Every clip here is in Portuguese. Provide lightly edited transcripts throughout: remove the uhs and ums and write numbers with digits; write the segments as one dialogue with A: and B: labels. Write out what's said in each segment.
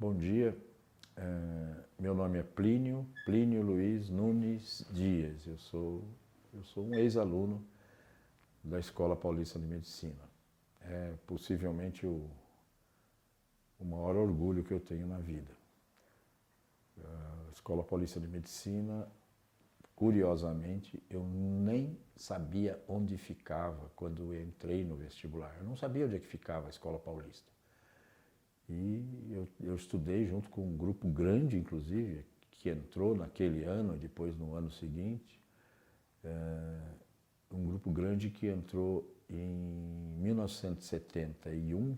A: bom dia. Meu nome é Plínio Luiz Nunes Dias. Eu sou um ex-aluno da Escola Paulista de Medicina. É possivelmente o maior orgulho que eu tenho na vida. A Escola Paulista de Medicina, curiosamente, eu nem sabia onde ficava quando eu entrei no vestibular. Eu não sabia onde é que ficava a Escola Paulista. E eu estudei junto com um grupo grande, inclusive, que entrou naquele ano e depois no ano seguinte. Um grupo grande que entrou em 1971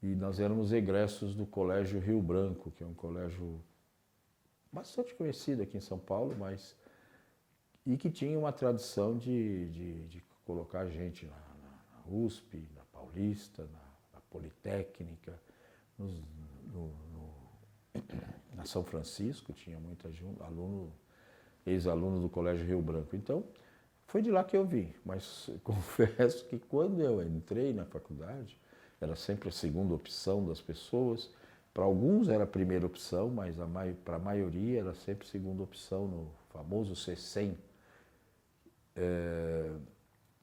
A: e nós éramos egressos do Colégio Rio Branco, que é um colégio bastante conhecido aqui em São Paulo, e que tinha uma tradição de colocar gente na USP, na Paulista, na Politécnica, na São Francisco, tinha muita gente, ex-aluno do Colégio Rio Branco. Então, foi de lá que eu vim, mas confesso que quando eu entrei na faculdade, era sempre a segunda opção das pessoas. Para alguns era a primeira opção, mas para a maioria era sempre a segunda opção, no famoso C100.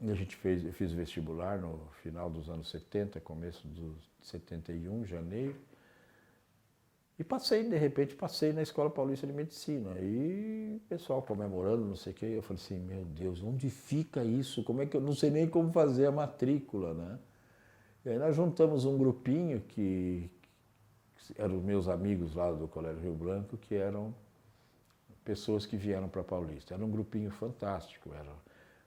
A: Eu fiz vestibular no final dos anos 70, começo dos 71, janeiro, e de repente passei na Escola Paulista de Medicina. E o pessoal comemorando, não sei o quê, eu falei assim, meu Deus, onde fica isso? Como é que eu não sei nem como fazer a matrícula, né? E aí nós juntamos um grupinho que eram os meus amigos lá do Colégio Rio Branco, que eram pessoas que vieram para Paulista. Era um grupinho fantástico, era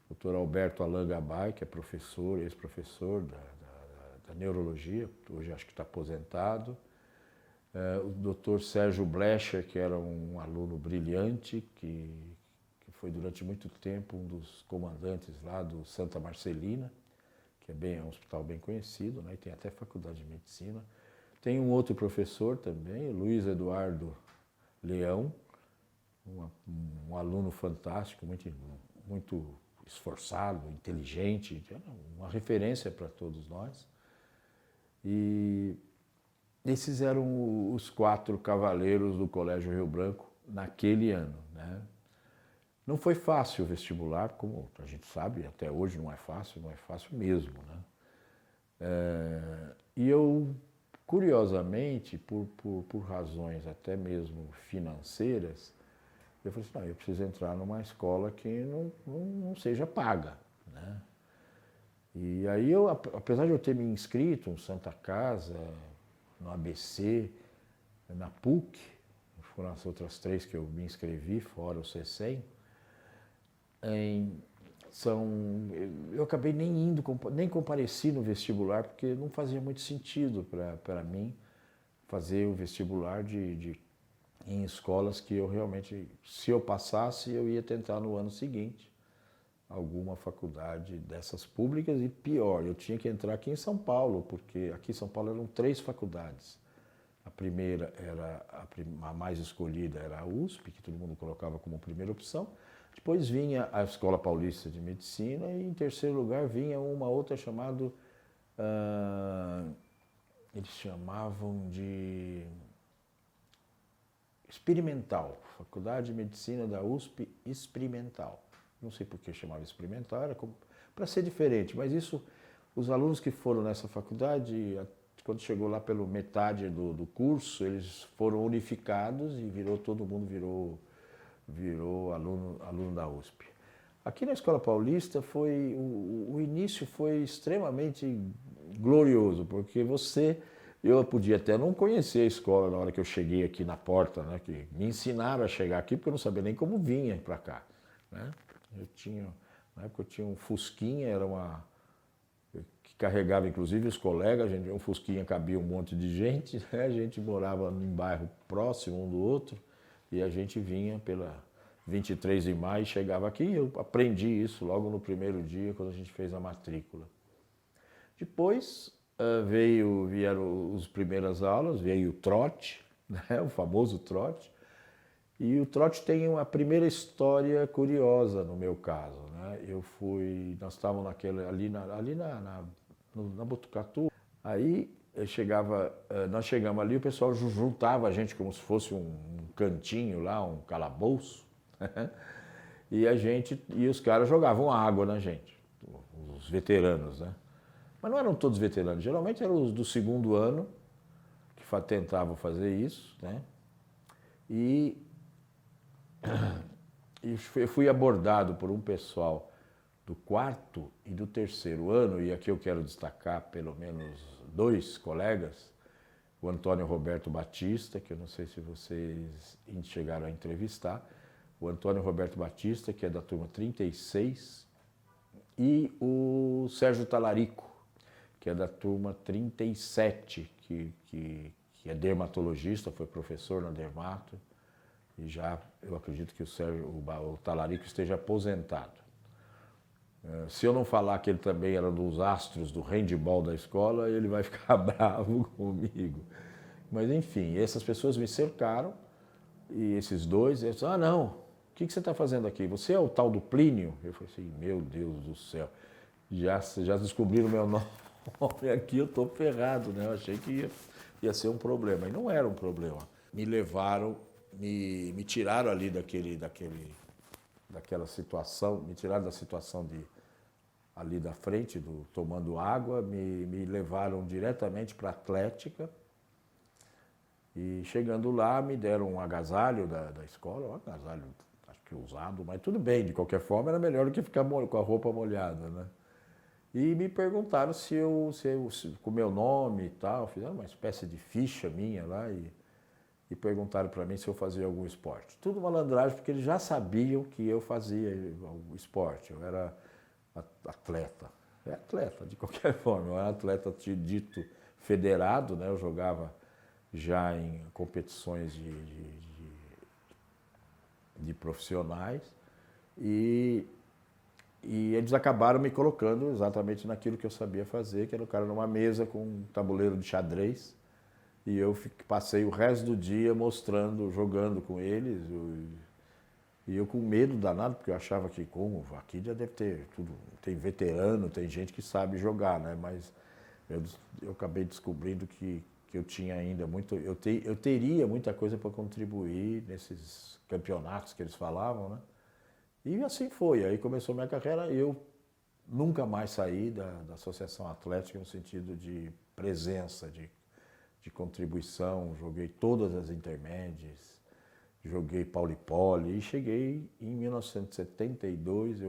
A: o Dr. Alberto Alain Gabay, que é professor, ex-professor da neurologia, hoje acho que está aposentado. O Dr. Sérgio Blecher, que era um aluno brilhante, que foi durante muito tempo um dos comandantes lá do Santa Marcelina, que é um hospital bem conhecido, né, e tem até faculdade de medicina. Tem um outro professor também, Luiz Eduardo Leão, um aluno fantástico, muito esforçado, inteligente, uma referência para todos nós. E esses eram os 4 cavaleiros do Colégio Rio Branco naquele ano, né? Não foi fácil o vestibular, como a gente sabe, até hoje não é fácil mesmo, né? E eu, curiosamente, por razões até mesmo financeiras, eu falei assim, não, eu preciso entrar numa escola que não seja paga, né? E aí apesar de eu ter me inscrito no Santa Casa, no ABC, na PUC, foram as outras 3 que eu me inscrevi, fora o C100, eu acabei nem compareci no vestibular, porque não fazia muito sentido para mim fazer o vestibular em escolas que eu realmente, se eu passasse, eu ia tentar no ano seguinte alguma faculdade dessas públicas, e pior, eu tinha que entrar aqui em São Paulo, porque aqui em São Paulo eram 3 faculdades. A primeira era a mais escolhida, era a USP, que todo mundo colocava como primeira opção. Depois vinha a Escola Paulista de Medicina e em terceiro lugar vinha uma outra chamada, eles chamavam de experimental, Faculdade de Medicina da USP Experimental. Não sei por que chamava experimental, era para ser diferente, mas isso, os alunos que foram nessa faculdade, quando chegou lá pela metade do curso, eles foram unificados e todo mundo virou aluno da USP. Aqui na Escola Paulista o início foi extremamente glorioso, porque eu podia até não conhecer a escola na hora que eu cheguei aqui na porta, né, que me ensinaram a chegar aqui, porque eu não sabia nem como vinha para cá, né? Na época eu tinha um Fusquinha, que carregava inclusive os colegas, um Fusquinha cabia um monte de gente, né? A gente morava em bairro próximo um do outro e a gente vinha pela 23 de maio e chegava aqui, e eu aprendi isso logo no primeiro dia, quando a gente fez a matrícula. Depois vieram as primeiras aulas, veio o trote, né? O famoso trote. E o trote tem uma primeira história curiosa no meu caso, né? Nós estávamos ali na Botucatu, aí nós chegamos ali, o pessoal juntava a gente como se fosse um cantinho lá, um calabouço, e os caras jogavam água na gente, os veteranos, né? Mas não eram todos veteranos, geralmente eram os do segundo ano que tentavam fazer isso, né? E eu fui abordado por um pessoal do quarto e do terceiro ano, e aqui eu quero destacar pelo menos 2 colegas, o Antônio Roberto Batista, que eu não sei se vocês chegaram a entrevistar, o Antônio Roberto Batista, que é da turma 36, e o Sérgio Talarico, que é da turma 37, que é dermatologista, foi professor na Dermato, e já eu acredito que o Talarico esteja aposentado. Se eu não falar que ele também era dos astros do handebol da escola, ele vai ficar bravo comigo. Mas enfim, essas pessoas me cercaram, e esses dois, eles disseram, não, o que você está fazendo aqui? Você é o tal do Plínio? Eu falei assim, meu Deus do céu, já descobriram meu nome aqui, eu estou ferrado, né? Eu achei que ia ser um problema, e não era um problema. Me levaram, me tiraram ali daquela situação, me tiraram da situação ali da frente, tomando água, me levaram diretamente para a Atlética, e chegando lá me deram um agasalho da escola, um agasalho acho que usado, mas tudo bem, de qualquer forma era melhor do que ficar com a roupa molhada, né? E me perguntaram se com o meu nome e tal, fizeram uma espécie de ficha minha lá e perguntaram para mim se eu fazia algum esporte. Tudo malandragem, porque eles já sabiam que eu fazia o esporte, eu era atleta. É atleta, de qualquer forma, eu era atleta dito federado, né? Eu jogava já em competições de profissionais e eles acabaram me colocando exatamente naquilo que eu sabia fazer, que era o cara numa mesa com um tabuleiro de xadrez, e eu passei o resto do dia mostrando, jogando com eles, e eu com medo danado, porque eu achava que aqui já deve ter tudo, tem veterano, tem gente que sabe jogar, né? Mas eu acabei descobrindo que eu tinha ainda muito, eu teria muita coisa para contribuir nesses campeonatos que eles falavam, né? E assim foi, aí começou minha carreira, eu nunca mais saí da Associação Atlética no sentido de presença, de contribuição, joguei todas as intermédias, joguei Pauli-Poli e cheguei em 1972,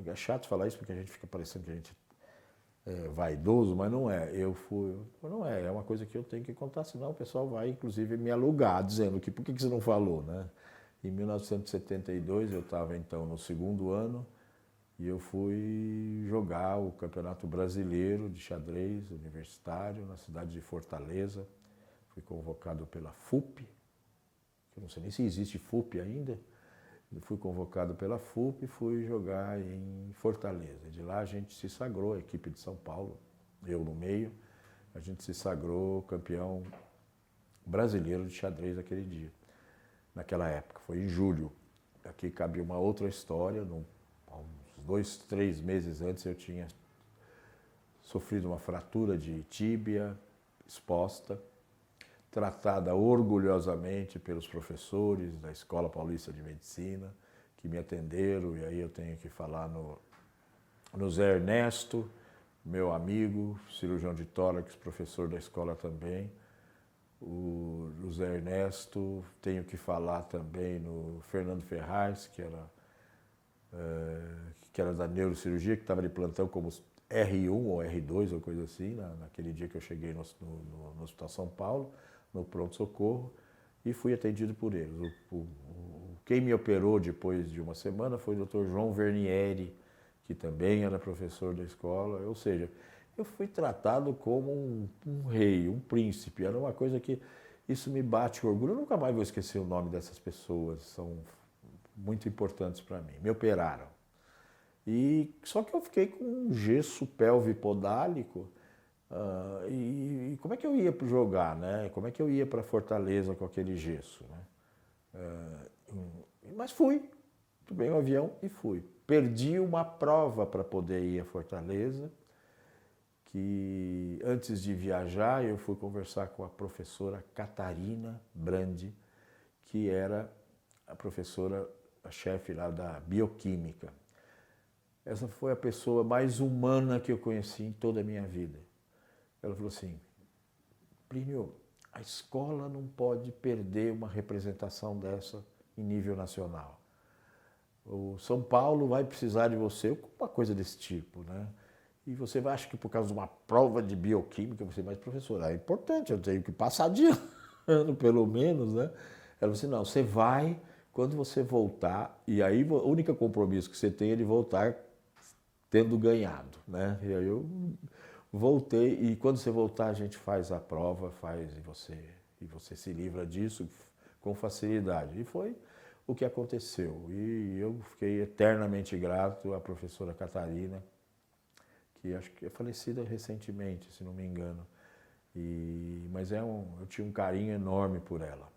A: é chato falar isso porque a gente fica parecendo que a gente é vaidoso, mas não é, não é, é uma coisa que eu tenho que contar, senão o pessoal vai inclusive me alugar, dizendo que por que você não falou, né? Em 1972 eu estava então no segundo ano e eu fui jogar o Campeonato Brasileiro de Xadrez Universitário na cidade de Fortaleza. Fui convocado pela FUP, que eu não sei nem se existe FUP ainda. Eu fui convocado pela FUP e fui jogar em Fortaleza. De lá a gente se sagrou, a equipe de São Paulo, eu no meio, a gente se sagrou campeão brasileiro de xadrez aquele dia. Naquela época, foi em julho. Aqui cabe uma outra história, há uns 2, 3 meses antes eu tinha sofrido uma fratura de tíbia exposta, tratada orgulhosamente pelos professores da Escola Paulista de Medicina, que me atenderam, e aí eu tenho que falar no Zé Ernesto, meu amigo, cirurgião de tórax, professor da escola também, o José Ernesto, tenho que falar também no Fernando Ferraz, que era da neurocirurgia, que estava de plantão como R1 ou R2 ou coisa assim, naquele dia que eu cheguei no Hospital São Paulo, no pronto-socorro, e fui atendido por eles. Quem me operou depois de uma semana foi o Dr. João Vernieri, que também era professor da escola, ou seja, eu fui tratado como um rei, um príncipe, era uma coisa que isso me bate orgulho, eu nunca mais vou esquecer o nome dessas pessoas, são muito importantes para mim, me operaram. Só que eu fiquei com um gesso pelvipodálico, e como é que eu ia jogar, né? Como é que eu ia para Fortaleza com aquele gesso, né? Mas fui, tomei um avião e fui. Perdi uma prova para poder ir a Fortaleza, que antes de viajar eu fui conversar com a professora Catarina Brandi, que era a professora, a chefe lá da bioquímica. Essa foi a pessoa mais humana que eu conheci em toda a minha vida. Ela falou assim: Plínio, a escola não pode perder uma representação dessa em nível nacional. O São Paulo vai precisar de você, uma coisa desse tipo, né? E você vai, acha que por causa de uma prova de bioquímica você vai, professor, é importante, eu tenho que passar de ano pelo menos, né? Ela falou assim: não, você vai quando você voltar, e aí o único compromisso que você tem é de voltar tendo ganhado, né? E aí eu voltei, e quando você voltar a gente faz a prova, e você se livra disso com facilidade. E foi o que aconteceu. E eu fiquei eternamente grato à professora Catarina, que acho que é falecida recentemente, se não me engano. Mas eu tinha um carinho enorme por ela.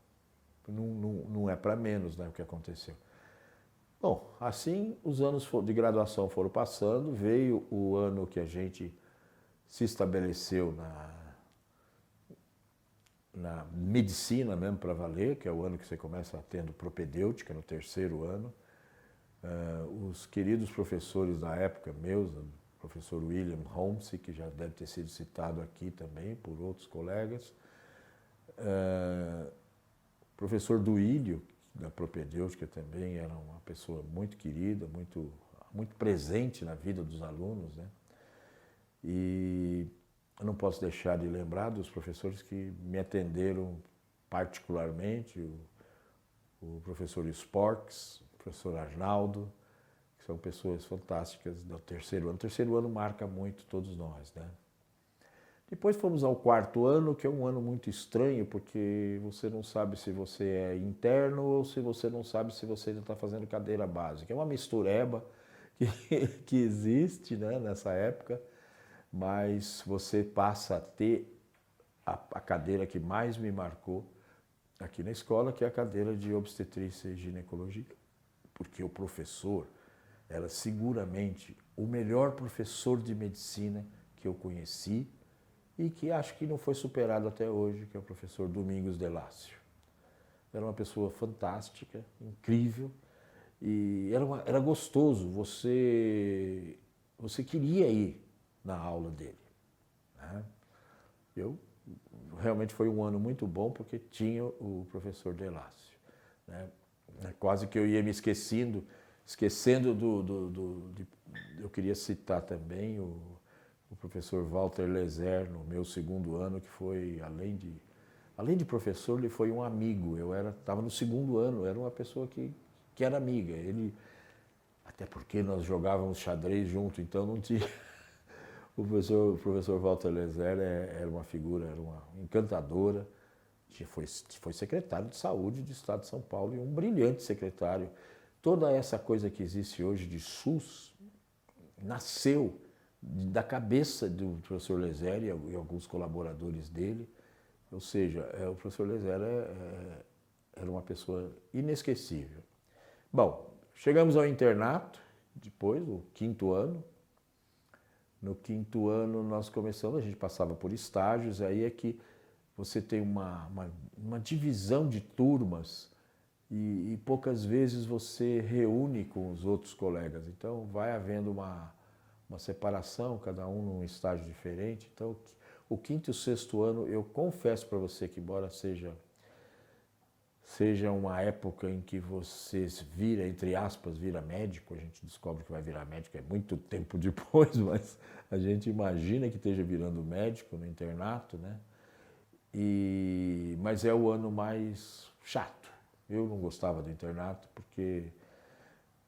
A: Não é para menos, né, o que aconteceu. Bom, assim os anos de graduação foram passando, veio o ano que a gente se estabeleceu na medicina mesmo para valer, que é o ano que você começa tendo propedêutica, no terceiro ano. Os queridos professores da época meus, o professor William Holmes, que já deve ter sido citado aqui também por outros colegas, o professor Duílio, da propedêutica, também era uma pessoa muito querida, muito presente na vida dos alunos, né? E eu não posso deixar de lembrar dos professores que me atenderam particularmente, o professor Sporks, o professor Arnaldo, que são pessoas fantásticas do terceiro ano. O terceiro ano marca muito todos nós, né? Depois fomos ao quarto ano, que é um ano muito estranho, porque você não sabe se você é interno ou se você não sabe se você ainda está fazendo cadeira básica. É uma mistureba que existe, né, nessa época, mas você passa a ter a cadeira que mais me marcou aqui na escola, que é a cadeira de obstetrícia e ginecologia, porque o professor era seguramente o melhor professor de medicina que eu conheci e que acho que não foi superado até hoje, que é o professor Domingos Delácio. Era uma pessoa fantástica, incrível, e era gostoso, você queria ir na aula dele, né? Realmente foi um ano muito bom porque tinha o professor Delácio, né? Quase que eu ia me esquecendo eu queria citar também o professor Walter Lezer, no meu segundo ano, que foi, além de professor, ele foi um amigo. Eu estava no segundo ano, era uma pessoa que era amiga. Até porque nós jogávamos xadrez junto, então não tinha... O professor Walter Lezer era uma figura, era uma encantadora, foi secretário de saúde do Estado de São Paulo e um brilhante secretário. Toda essa coisa que existe hoje de SUS nasceu da cabeça do professor Lezer e alguns colaboradores dele. Ou seja, o professor Lezer era uma pessoa inesquecível. Bom, chegamos ao internato, depois, o quinto ano. No quinto ano nós começamos, a gente passava por estágios, aí é que você tem uma divisão de turmas e poucas vezes você reúne com os outros colegas. Então vai havendo uma separação, cada um num estágio diferente. Então o quinto e o sexto ano, eu confesso para você que embora seja uma época em que você vira, entre aspas, vira médico, a gente descobre que vai virar médico, é muito tempo depois, mas a gente imagina que esteja virando médico no internato, né? Mas é o ano mais chato. Eu não gostava do internato,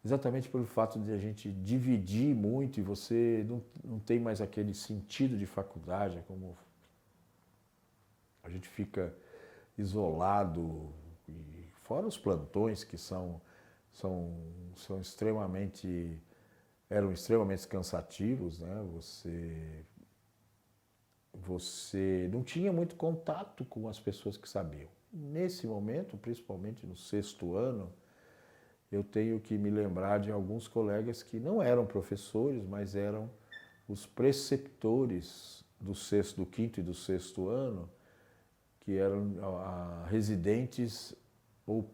A: exatamente pelo fato de a gente dividir muito e você não tem mais aquele sentido de faculdade, é como a gente fica isolado. E fora os plantões que eram extremamente cansativos, né? Você não tinha muito contato com as pessoas que sabiam. Nesse momento, principalmente no sexto ano, eu tenho que me lembrar de alguns colegas que não eram professores, mas eram os preceptores do sexto, do quinto e do sexto ano, que eram residentes ou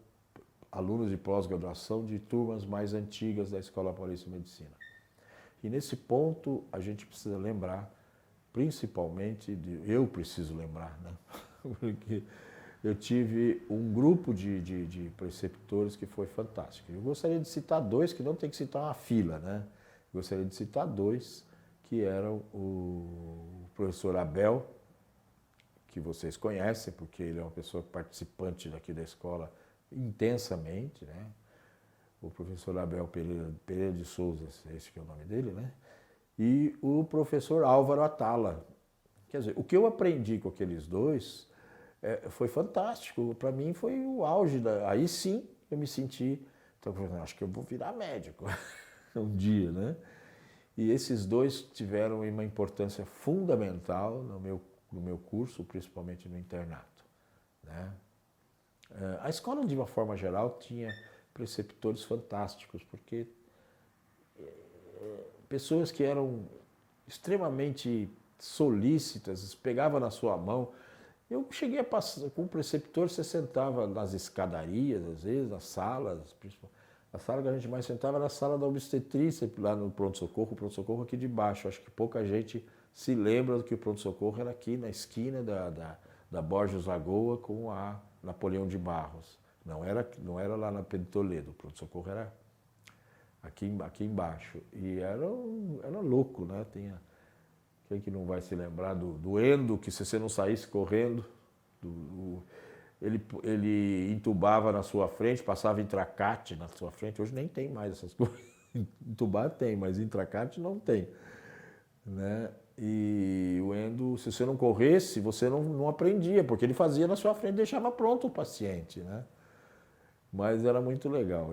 A: alunos de pós-graduação de turmas mais antigas da Escola Paulista de Medicina. E nesse ponto a gente precisa lembrar, principalmente, eu preciso lembrar, né? Porque eu tive um grupo de preceptores que foi fantástico. Eu gostaria de citar dois, que não tem que citar uma fila, né? Eu gostaria de citar dois, que eram o professor Abel, que vocês conhecem, porque ele é uma pessoa participante daqui da escola intensamente, né? O professor Abel Pereira de Souza, esse que é o nome dele, né? E o professor Álvaro Atala. Quer dizer, o que eu aprendi com aqueles dois foi fantástico. Para mim foi o auge. Aí sim eu me senti, então, acho que eu vou virar médico um dia, né? E esses dois tiveram uma importância fundamental no meu curso, principalmente no internato, né? A escola, de uma forma geral, tinha preceptores fantásticos, porque pessoas que eram extremamente solícitas, pegavam na sua mão. Eu cheguei a passar com o preceptor, você sentava nas escadarias, às vezes, nas salas, a sala que a gente mais sentava era a sala da obstetrícia, lá no pronto-socorro, o pronto-socorro aqui de baixo. Acho que pouca gente se lembra do que o pronto-socorro era aqui na esquina da Borges Lagoa com a Napoleão de Barros. Não era lá na Pedro Toledo, o pronto-socorro era aqui embaixo. E era louco, né? Quem que não vai se lembrar do endo, que se você não saísse correndo, ele entubava na sua frente, passava intracate na sua frente. Hoje nem tem mais essas coisas. Entubar tem, mas intracate não tem, né? E o endo, se você não corresse, você não aprendia, porque ele fazia na sua frente, deixava pronto o paciente, né? Mas era muito legal.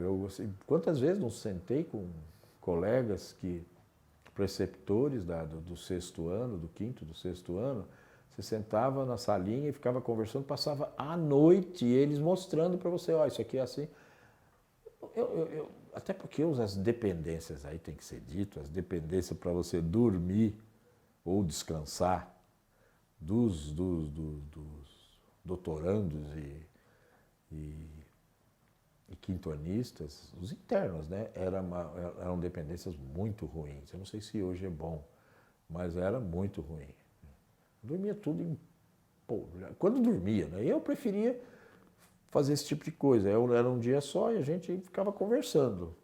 A: Quantas vezes não sentei com colegas preceptores do sexto ano, do quinto, do sexto ano, você sentava na salinha e ficava conversando, passava a noite eles mostrando para você, ó, isso aqui é assim. Até porque as dependências, aí tem que ser dito, as dependências para você dormir ou descansar dos doutorandos e quintonistas, os internos, né? Eram dependências muito ruins. Eu não sei se hoje é bom, mas era muito ruim. Dormia tudo quando dormia, né? Eu preferia fazer esse tipo de coisa. Era um dia só e a gente ficava conversando,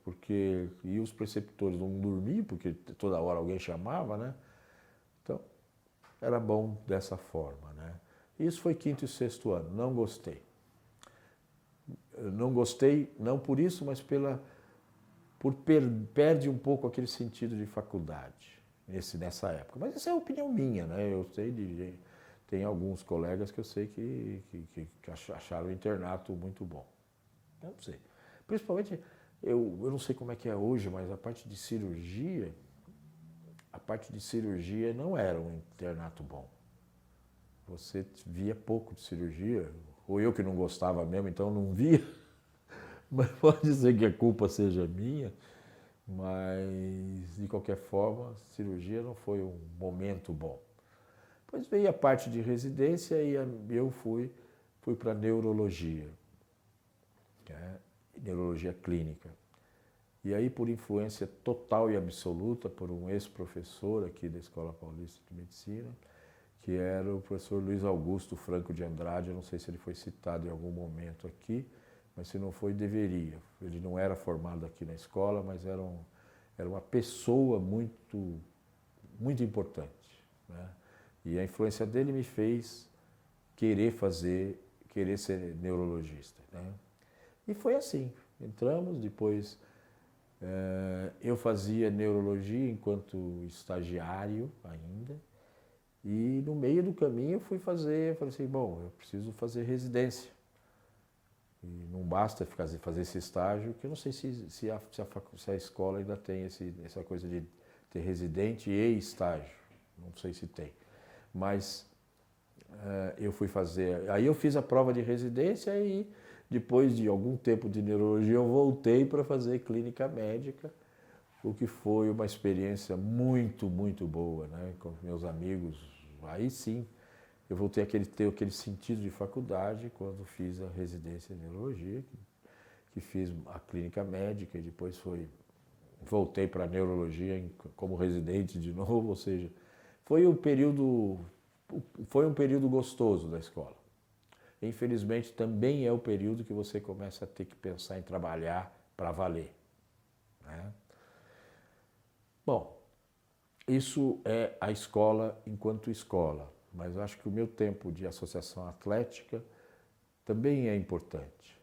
A: e os preceptores não dormiam, porque toda hora alguém chamava, né? Então, era bom dessa forma, né? Isso foi quinto e sexto ano. Não gostei. Não gostei, não por isso, mas perde um pouco aquele sentido de faculdade nessa época. Mas essa é a opinião minha, né? Eu sei tem alguns colegas que eu sei que acharam o internato muito bom. Eu não sei. Principalmente, eu não sei como é que é hoje, mas a parte de cirurgia não era um internato bom. Você via pouco de cirurgia, ou eu que não gostava mesmo, então não via, mas pode ser que a culpa seja minha, mas de qualquer forma, a cirurgia não foi um momento bom. Depois veio a parte de residência e eu fui para neurologia, né? Neurologia clínica. E aí, por influência total e absoluta por um ex-professor aqui da Escola Paulista de Medicina, que era o professor Luiz Augusto Franco de Andrade. Eu não sei se ele foi citado em algum momento aqui, mas se não foi, deveria. Ele não era formado aqui na escola, mas era uma pessoa muito, muito importante, né? E a influência dele me fez querer ser neurologista, né? E foi assim. Entramos, depois eu fazia neurologia enquanto estagiário ainda. E no meio do caminho eu falei assim, bom, eu preciso fazer residência. E não basta fazer esse estágio, que eu não sei se a escola ainda tem essa coisa de ter residente e estágio. Não sei se tem. Mas eu fui fazer. Aí eu fiz a prova de residência e depois de algum tempo de neurologia eu voltei para fazer clínica médica. o que foi uma experiência muito, muito boa, né? Com meus amigos. Aí sim, eu voltei a ter aquele sentido de faculdade quando fiz a residência em neurologia, que fiz a clínica médica e depois voltei para a neurologia como residente de novo, ou seja, foi um período gostoso da escola. Infelizmente, também é o período que você começa a ter que pensar em trabalhar para valer, né? Bom, isso é a escola enquanto escola, mas eu acho que o meu tempo de associação atlética também é importante.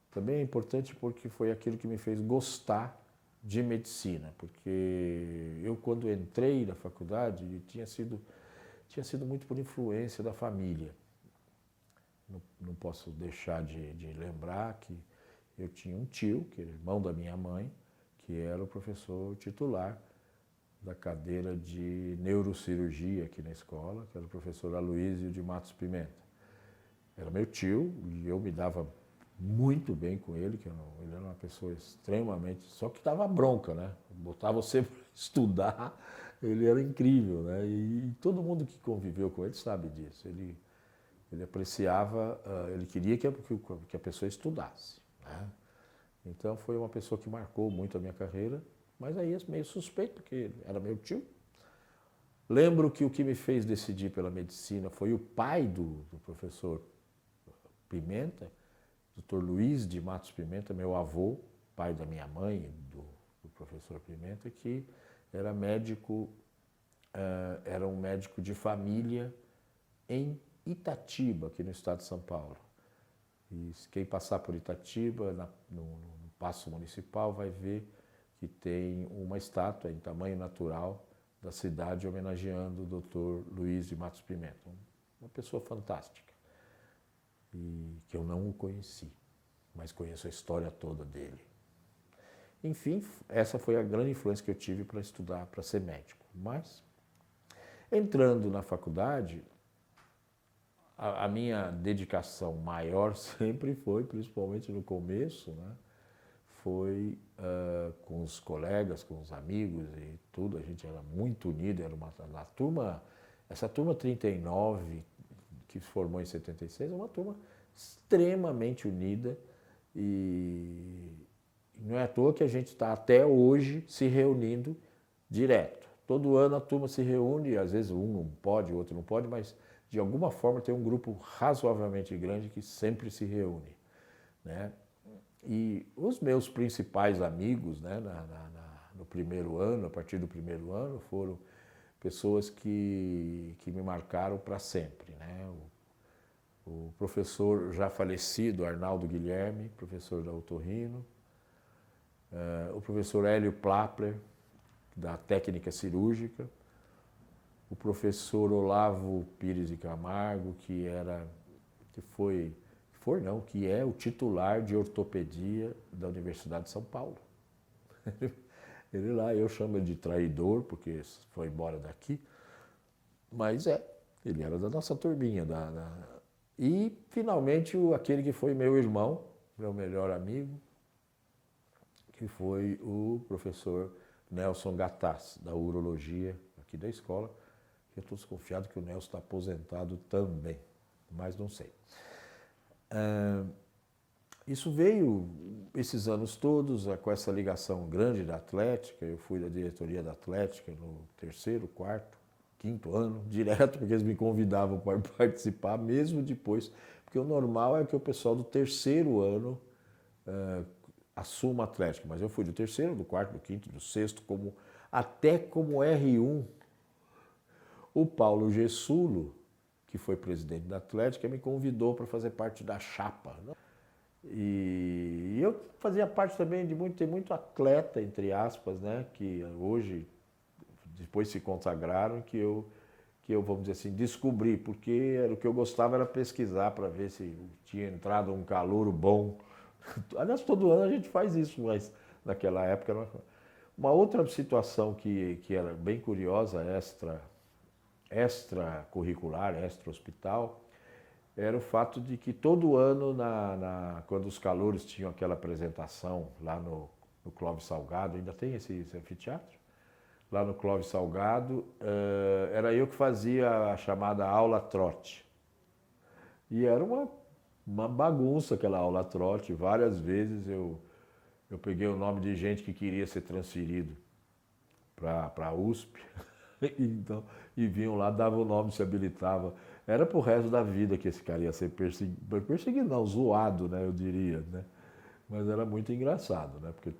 A: Também é importante porque foi aquilo que me fez gostar de medicina, porque eu, quando entrei na faculdade, tinha sido muito por influência da família. Não posso deixar de lembrar que eu tinha um tio, que era irmão da minha mãe, que era o professor titular da cadeira de neurocirurgia aqui na escola, que era o professor Aloísio de Matos Pimenta. Era meu tio e eu me dava muito bem com ele, que ele era uma pessoa extremamente... Só que dava bronca, né? Botava você para estudar, ele era incrível, né? E todo mundo que conviveu com ele sabe disso. Ele apreciava, ele queria que a pessoa estudasse, né? Então foi uma pessoa que marcou muito a minha carreira, mas aí é meio suspeito, porque era meu tio. Lembro que o que me fez decidir pela medicina foi o pai do professor Pimenta, Dr. Luiz de Matos Pimenta, meu avô, pai da minha mãe, do professor Pimenta, que era um médico de família em Itatiba, aqui no estado de São Paulo. E quem passar por Itatiba, no Paço Municipal, vai ver que tem uma estátua em tamanho natural da cidade homenageando o Dr. Luiz de Matos Pimenta. Uma pessoa fantástica, e que eu não o conheci, mas conheço a história toda dele. Enfim, essa foi a grande influência que eu tive para estudar, para ser médico. Mas, entrando na faculdade, a minha dedicação maior sempre foi, principalmente no começo, né? Foi com os colegas, com os amigos e tudo, a gente era muito unido, era essa turma 39, que se formou em 76, é uma turma extremamente unida e não é à toa que a gente está até hoje se reunindo direto. Todo ano a turma se reúne, às vezes um não pode, o outro não pode, mas de alguma forma tem um grupo razoavelmente grande que sempre se reúne, né? E os meus principais amigos, né, no primeiro ano, a partir do primeiro ano, foram pessoas que me marcaram para sempre, né? O professor já falecido, Arnaldo Guilherme, professor da Otorrino, o professor Hélio Plapler, da técnica cirúrgica, o professor Olavo Pires de Camargo, que é o titular de ortopedia da Universidade de São Paulo. Ele lá, eu chamo ele de traidor, porque foi embora daqui, mas ele era da nossa turminha. E, finalmente, aquele que foi meu irmão, meu melhor amigo, que foi o professor Nelson Gattas, da urologia aqui da escola. Eu estou desconfiado que o Nelson está aposentado também, mas não sei. Isso veio, esses anos todos, com essa ligação grande da Atlética. Eu fui da diretoria da Atlética no terceiro, quarto, quinto ano, direto, porque eles me convidavam para participar, mesmo depois, porque o normal é que o pessoal do terceiro ano assuma a Atlética, mas eu fui do terceiro, do quarto, do quinto, do sexto, até como R1. O Paulo Gessulo, que foi presidente da Atlética, me convidou para fazer parte da chapa. E eu fazia parte também de ter muito atleta, entre aspas, né, que hoje, depois se consagraram, que eu, vamos dizer assim, descobri, porque o que eu gostava era pesquisar para ver se tinha entrado um calouro bom. Aliás, todo ano a gente faz isso, mas naquela época... Uma outra situação que era bem curiosa, extracurricular, extra-hospital, era o fato de que todo ano, quando os calouros tinham aquela apresentação lá no Clóvis Salgado, ainda tem esse anfiteatro? Lá no Clóvis Salgado, era eu que fazia a chamada aula trote. E era uma bagunça aquela aula trote. Várias vezes eu peguei o nome de gente que queria ser transferido para a USP. Então, e vinham lá, davam o nome, se habilitava. Era pro resto da vida que esse cara ia ser perseguido não, zoado, né, eu diria, né? Mas era muito engraçado, né? Porque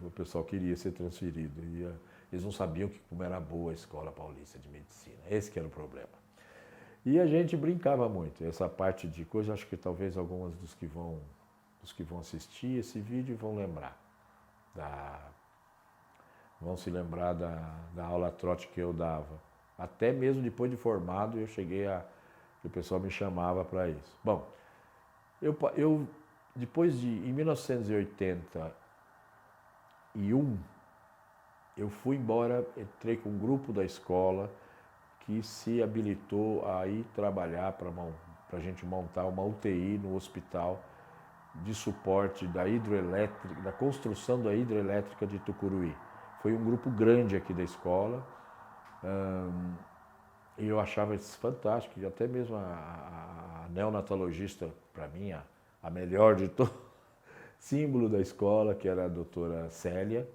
A: o pessoal queria ser transferido. Eles não sabiam como era boa a Escola Paulista de Medicina. Esse que era o problema. E a gente brincava muito. Essa parte de coisa, acho que talvez alguns dos que vão assistir esse vídeo vão lembrar. Vão se lembrar da aula trote que eu dava. Até mesmo depois de formado, o pessoal me chamava para isso. Bom, em 1981, eu fui embora, entrei com um grupo da escola que se habilitou a ir trabalhar para a gente montar uma UTI no hospital de suporte da hidroelétrica, da construção da hidroelétrica de Tucuruí. Foi um grupo grande aqui da escola e eu achava isso fantástico. E até mesmo a neonatologista, para mim, a melhor de todos, símbolo da escola, que era a doutora Célia,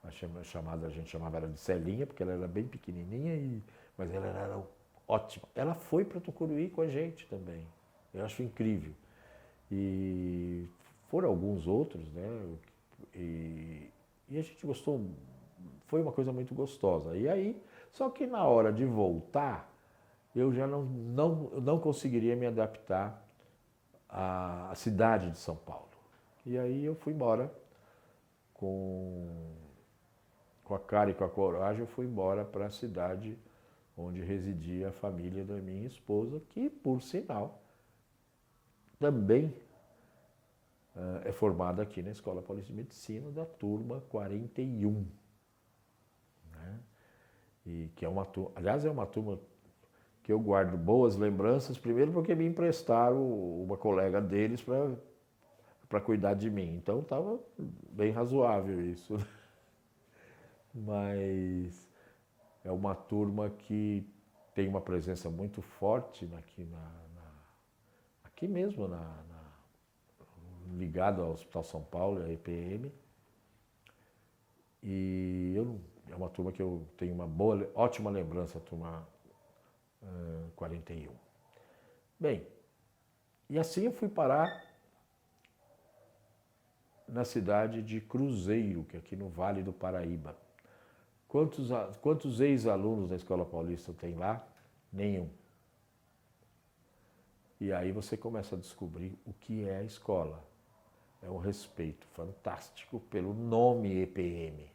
A: a gente chamava ela de Celinha, porque ela era bem pequenininha, mas ela era ótima. Ela foi para Tucuruí com a gente também. Eu acho incrível. E foram alguns outros, né? E a gente gostou, foi uma coisa muito gostosa. E aí, só que na hora de voltar, eu já não conseguiria me adaptar à cidade de São Paulo. E aí eu fui embora com a cara e com a coragem, eu fui embora para a cidade onde residia a família da minha esposa, que, por sinal, também é formada aqui na Escola Paulista de Medicina, da turma 41. Né? E que é uma turma, aliás, é uma turma que eu guardo boas lembranças, primeiro porque me emprestaram uma colega deles para cuidar de mim. Então estava bem razoável isso. Mas é uma turma que tem uma presença muito forte aqui mesmo, ligado ao Hospital São Paulo, a EPM. E é uma turma que eu tenho uma ótima lembrança, a turma 41. Bem, e assim eu fui parar na cidade de Cruzeiro, que é aqui no Vale do Paraíba. Quantos ex-alunos da Escola Paulista tem lá? Nenhum. E aí você começa a descobrir o que é a escola. É um respeito fantástico pelo nome EPM.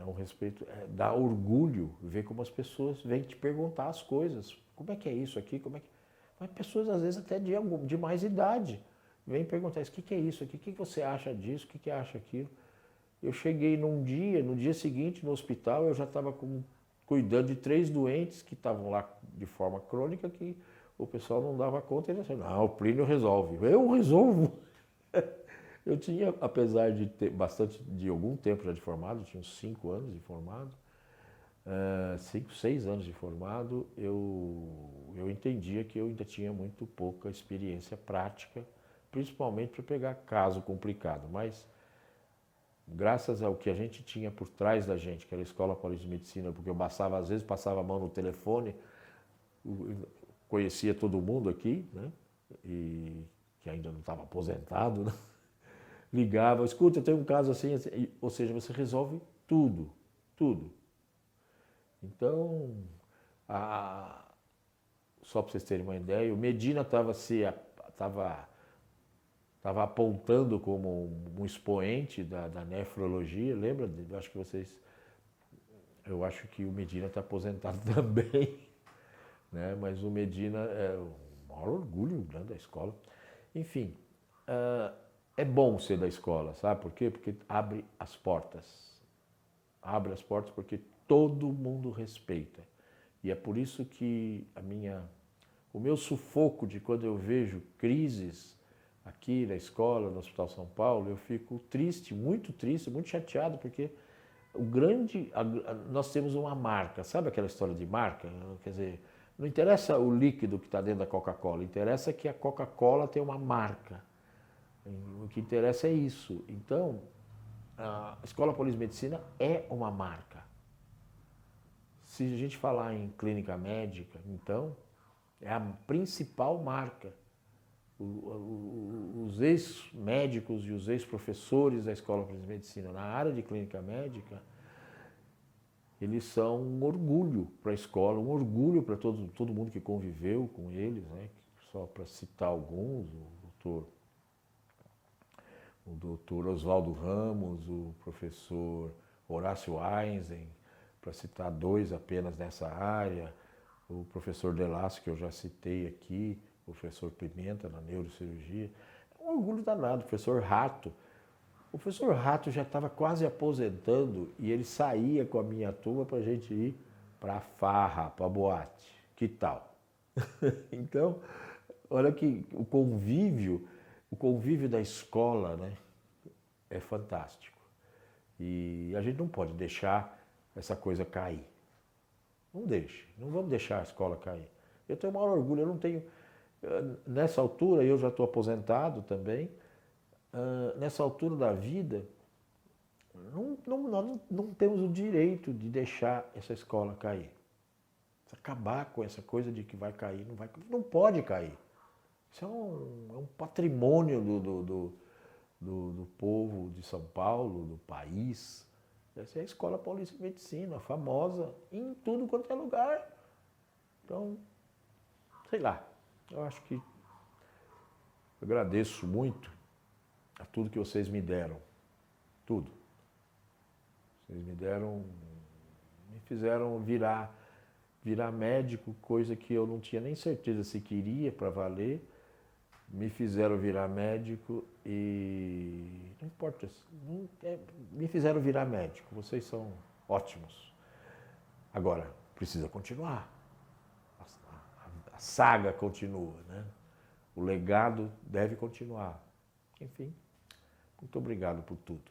A: É um respeito, dá orgulho ver como as pessoas vêm te perguntar as coisas. Como é que é isso aqui? Mas pessoas, às vezes, até de mais idade, vêm perguntar isso. O que é isso aqui? O que você acha disso? O que acha aquilo? Eu cheguei no dia seguinte, no hospital, eu já estava cuidando de 3 doentes que estavam lá de forma crônica, que o pessoal não dava conta. Ele disse, não, o Plínio resolve. Eu resolvo. Eu tinha, apesar de ter de algum tempo já de formado, tinha uns 5 anos de formado, 5, 6 anos de formado, eu entendia que eu ainda tinha muito pouca experiência prática, principalmente para pegar caso complicado. Mas, graças ao que a gente tinha por trás da gente, que era a Escola Paulista de Medicina, porque eu às vezes passava a mão no telefone, conhecia todo mundo aqui, né? E que ainda não estava aposentado, né? Ligava, escuta, eu tenho um caso assim, ou seja, você resolve tudo. Então, só para vocês terem uma ideia, o Medina estava apontando como um expoente da nefrologia, lembra? Eu acho que o Medina está aposentado também, né? Mas o Medina é o maior orgulho, né, da escola. Enfim, é bom ser da escola, sabe por quê? Porque abre as portas. Abre as portas porque todo mundo respeita. E é por isso que o meu sufoco de quando eu vejo crises aqui na escola, no Hospital São Paulo, eu fico triste, muito chateado, porque nós temos uma marca, sabe aquela história de marca? Quer dizer, não interessa o líquido que está dentro da Coca-Cola, interessa que a Coca-Cola tem uma marca. O que interessa é isso. Então, a Escola Paulista de Medicina é uma marca. Se a gente falar em clínica médica, então, é a principal marca. Os ex-médicos e os ex-professores da Escola Paulista de Medicina na área de clínica médica, eles são um orgulho para a escola, um orgulho para todo mundo que conviveu com eles, né? Só para citar alguns, o doutor Oswaldo Ramos, o professor Horácio Einstein, para citar dois apenas nessa área, o professor Delasco, que eu já citei aqui, o professor Pimenta, na neurocirurgia. É um orgulho danado, o professor Rato. O professor Rato já estava quase aposentando e ele saía com a minha turma para a gente ir para a farra, para a boate. Que tal? Então, olha que o convívio da escola, né, é fantástico. E a gente não pode deixar essa coisa cair. Não deixe, não vamos deixar a escola cair. Eu tenho o maior orgulho, eu não tenho... Nessa altura, eu já estou aposentado também, nessa altura da vida, nós não temos o direito de deixar essa escola cair. Acabar com essa coisa de que vai cair, não pode cair. Isso é um patrimônio do povo de São Paulo, do país. Essa é a Escola Paulista de Medicina, famosa em tudo quanto é lugar. Então, sei lá, eu acho que eu agradeço muito a tudo que vocês me deram. Tudo. Vocês me fizeram virar médico, coisa que eu não tinha nem certeza se queria para valer. Me fizeram virar médico e não importa, me fizeram virar médico. Vocês são ótimos. Agora, precisa continuar. A saga continua, né? O legado deve continuar. Enfim, muito obrigado por tudo.